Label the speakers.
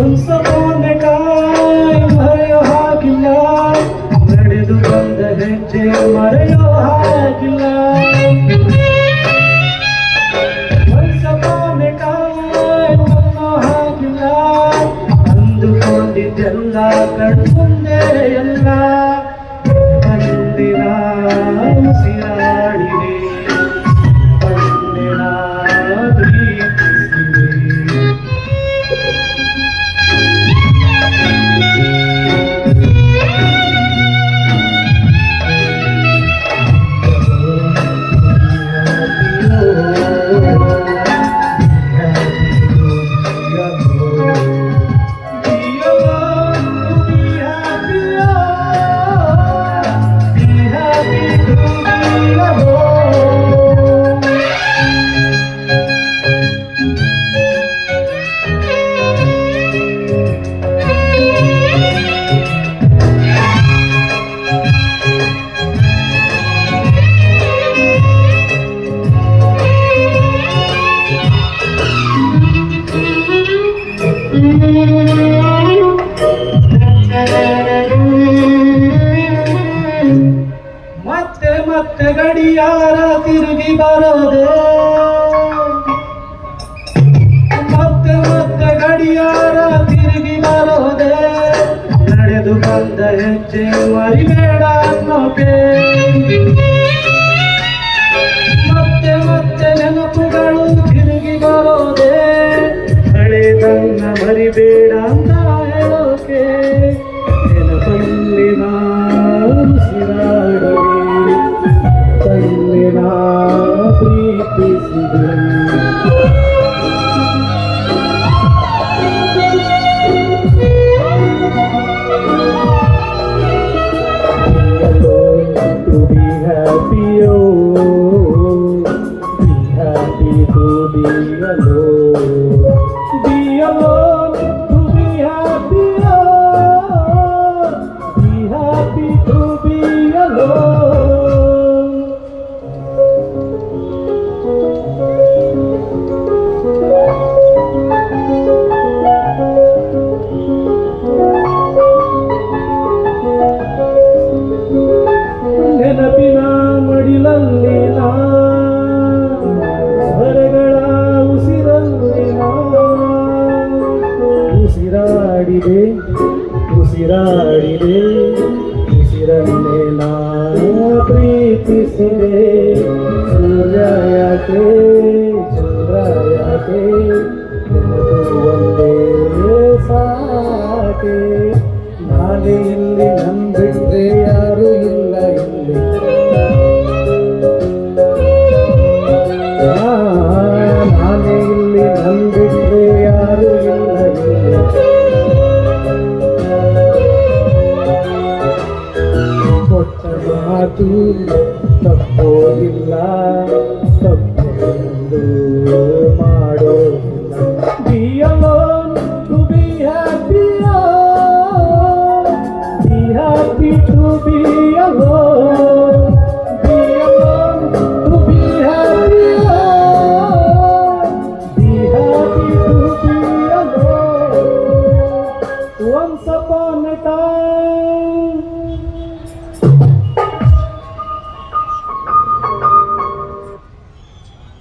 Speaker 1: Once upon a time ಮರೆಯೋ ಹಾಗಿಲ್ಲ, ನಡೆದು ಬಂದ ಹೆಜ್ಜೆ ಮರೆಯೋ ಹಾಗಿಲ್ಲ. Once upon a time ಅನ್ನೋ ಹಾಗಿಲ್ಲ, ಅಂದುಕೊಂಡಿದ್ದೆಲ್ಲ ಕಣ್ಮುಂದೆ ಎಲ್ಲ. ಕಣ್ಣಿನ ಉಸಿರಾಡಿದೆ, ಕಣ್ಣಿನ ಪ್ರೀತಿಸಿದೆ. ಮತ್ತೆ ಮತ್ತೆ ಗಡಿಯಾರ ತಿರುಗಿ ಬರೋದೆ, ಮತ್ತೆ ಮತ್ತೆ ಗಡಿಯಾರ ತಿರುಗಿ ಬರೋದೆ. ನಡೆದು ಬಂದ ಹೆಜ್ಜೆ ಮರಿಬೇಡ ಅನ್ನೋಕೆ, ಮತ್ತೆ ಮತ್ತೆ ನೆನಪುಗಳು ತಿರುಗಿ ಬರೋದೆ. ಹಳೆದನ್ನ ಮರಿಬೇಡ ಅಂತ ಹೇಳೋಕೆ, ನೆನಪಲ್ಲಿ ನಾ ಉಸಿರಾಡಲಿ, ಕಣ್ಣಲ್ಲಿ ನಾ ಪ್ರೀತಿಸಿದೆ. To be happy, oh, be happy to be alone. Be alone to be happy, oh, be happy to be alone. ನೆನಪಿನ ಮಡಿಲಲ್ಲಿ ನಾ, ಸ್ವರಗಳ ಉಸಿರಲ್ಲಿ ನಾ ಉಸಿರಾಡಿದೆ, ಉಸಿರಾಡಿದೆ, ಉಸಿರನ್ನೇ ನಾ ಪ್ರೀತಿಸಿದೆ. ಸೂರ್ಯ ಯಾಕೆ ಚಂದ್ರ ಯಾಕೆ, ನೆನಪು ಒಂದೇ ಸಾಕೆ. ನಾನೇ ಇಲ್ಲಿ ನನ್ ಬಿಟ್ರೆ ಯಾರು ಇಲ್ಲ ಇಲ್ಲಿ, ನಾನೇ ಇಲ್ಲಿ ನನ್ ಬಿಟ್ರೆ ಯಾರು ಇಲ್ಲ ಇಲ್ಲಿ. ಕೊಟ್ಟ ಮಾತು